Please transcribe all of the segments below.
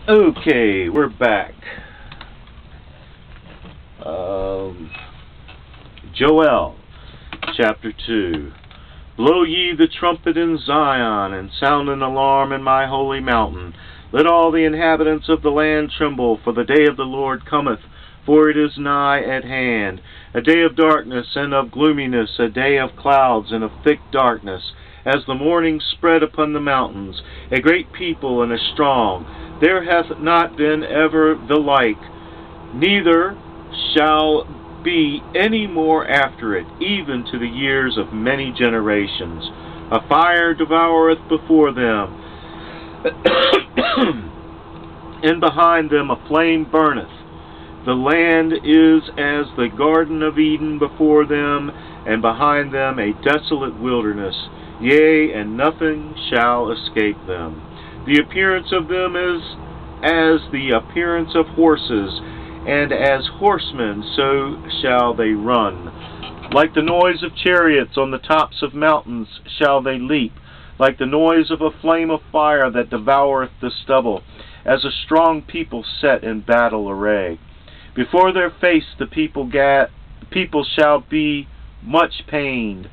Okay, we're back. Joel, chapter 2. Blow ye the trumpet in Zion, and sound an alarm in my holy mountain. Let all the inhabitants of the land tremble, for the day of the Lord cometh, for it is nigh at hand. A day of darkness and of gloominess, a day of clouds and of thick darkness, as the morning spread upon the mountains, a great people and a strong. There hath not been ever the like, neither shall be any more after it, even to the years of many generations. A fire devoureth before them, and behind them a flame burneth. The land is as the Garden of Eden before them, and behind them a desolate wilderness. Yea, and nothing shall escape them. The appearance of them is as the appearance of horses, and as horsemen so shall they run. Like the noise of chariots on the tops of mountains shall they leap, like the noise of a flame of fire that devoureth the stubble, as a strong people set in battle array. Before their face the people shall be much pained.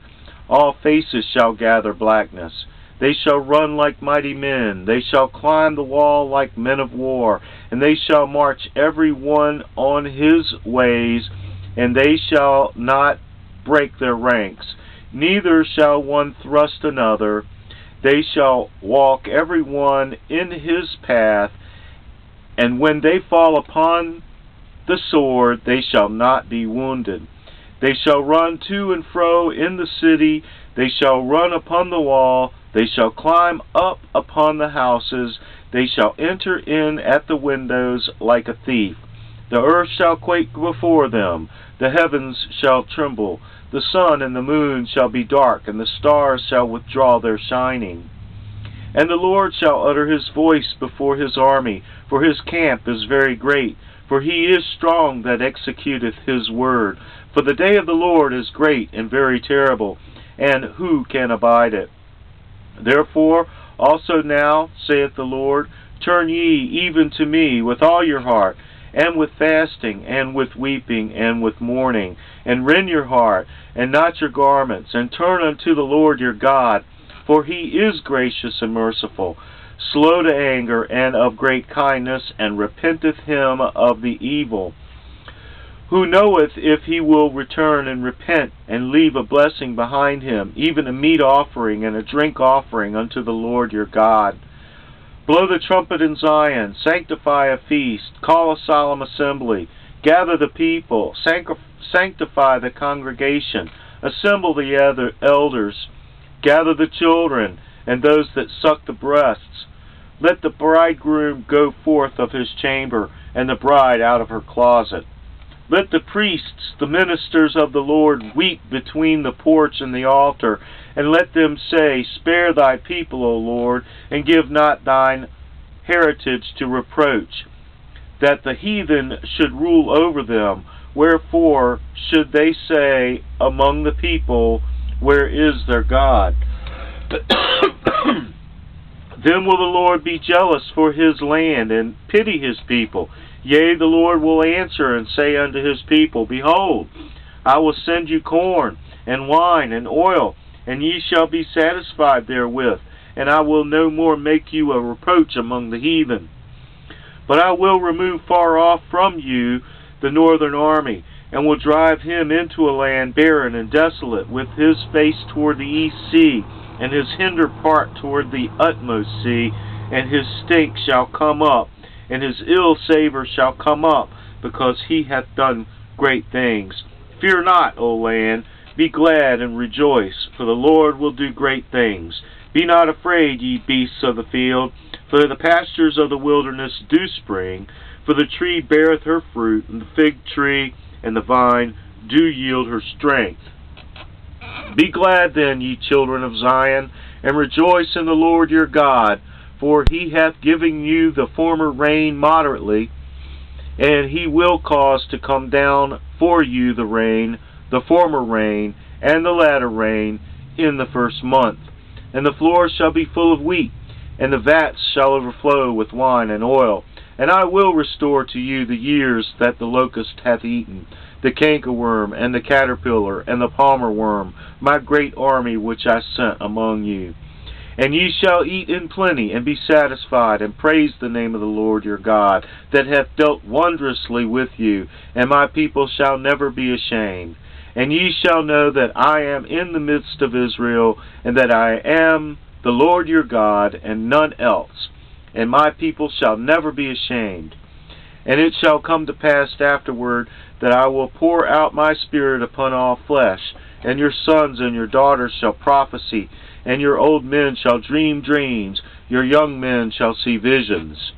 All faces shall gather blackness. They shall run like mighty men. They shall climb the wall like men of war. And they shall march every one on his ways, and they shall not break their ranks. Neither shall one thrust another. They shall walk every one in his path. And when they fall upon the sword, they shall not be wounded. They shall run to and fro in the city. They shall run upon the wall. They shall climb up upon the houses. They shall enter in at the windows like a thief. The earth shall quake before them. The heavens shall tremble. The sun and the moon shall be dark, and the stars shall withdraw their shining. And the Lord shall utter his voice before his army, for his camp is very great. For he is strong that executeth his word. For the day of the Lord is great and very terrible, and who can abide it? Therefore also now, saith the Lord, turn ye even to me with all your heart, and with fasting, and with weeping, and with mourning, and rend your heart, and not your garments, and turn unto the Lord your God, for he is gracious and merciful, slow to anger, and of great kindness, and repenteth him of the evil. Who knoweth if he will return and repent, and leave a blessing behind him, even a meat offering and a drink offering unto the Lord your God? Blow the trumpet in Zion, sanctify a feast, call a solemn assembly, gather the people, sanctify the congregation, assemble the elders, gather the children, and those that suck the breasts. Let the bridegroom go forth of his chamber, and the bride out of her closet. Let the priests, the ministers of the Lord, weep between the porch and the altar, and let them say, Spare thy people, O Lord, and give not thine heritage to reproach, that the heathen should rule over them. Wherefore should they say among the people, Where is their God? Then will the Lord be jealous for his land, and pity his people. Yea, the Lord will answer and say unto his people, Behold, I will send you corn, and wine, and oil, and ye shall be satisfied therewith, and I will no more make you a reproach among the heathen. But I will remove far off from you the northern army, and will drive him into a land barren and desolate, with his face toward the east sea, and his hinder part toward the utmost sea, and his stink shall come up, and his ill savour shall come up, because he hath done great things. Fear not, O land, be glad and rejoice, for the Lord will do great things. Be not afraid, ye beasts of the field, for the pastures of the wilderness do spring, for the tree beareth her fruit, and the fig tree and the vine do yield her strength. Be glad then, ye children of Zion, and rejoice in the Lord your God, for he hath given you the former rain moderately, and he will cause to come down for you the rain, the former rain, and the latter rain, in the first month. And the floors shall be full of wheat, and the vats shall overflow with wine and oil. And I will restore to you the years that the locust hath eaten, the cankerworm, and the caterpillar, and the palmer worm, my great army which I sent among you. And ye shall eat in plenty, and be satisfied, and praise the name of the Lord your God, that hath dealt wondrously with you, and my people shall never be ashamed. And ye shall know that I am in the midst of Israel, and that I am the Lord your God, and none else. And my people shall never be ashamed. And it shall come to pass afterward that I will pour out my Spirit upon all flesh, and your sons and your daughters shall prophesy, and your old men shall dream dreams, your young men shall see visions.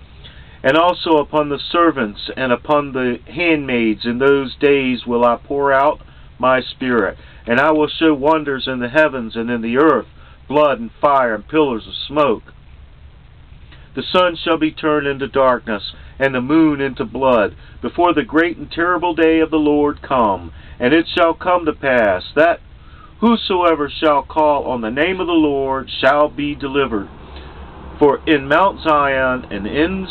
And also upon the servants and upon the handmaids in those days will I pour out my Spirit, and I will show wonders in the heavens and in the earth, blood and fire and pillars of smoke. The sun shall be turned into darkness, and the moon into blood, before the great and terrible day of the Lord come. And it shall come to pass that whosoever shall call on the name of the Lord shall be delivered. For in Mount Zion and in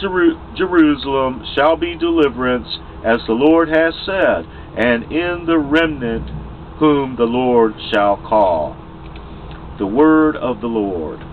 Jerusalem shall be deliverance, as the Lord has said, and in the remnant whom the Lord shall call. The word of the Lord.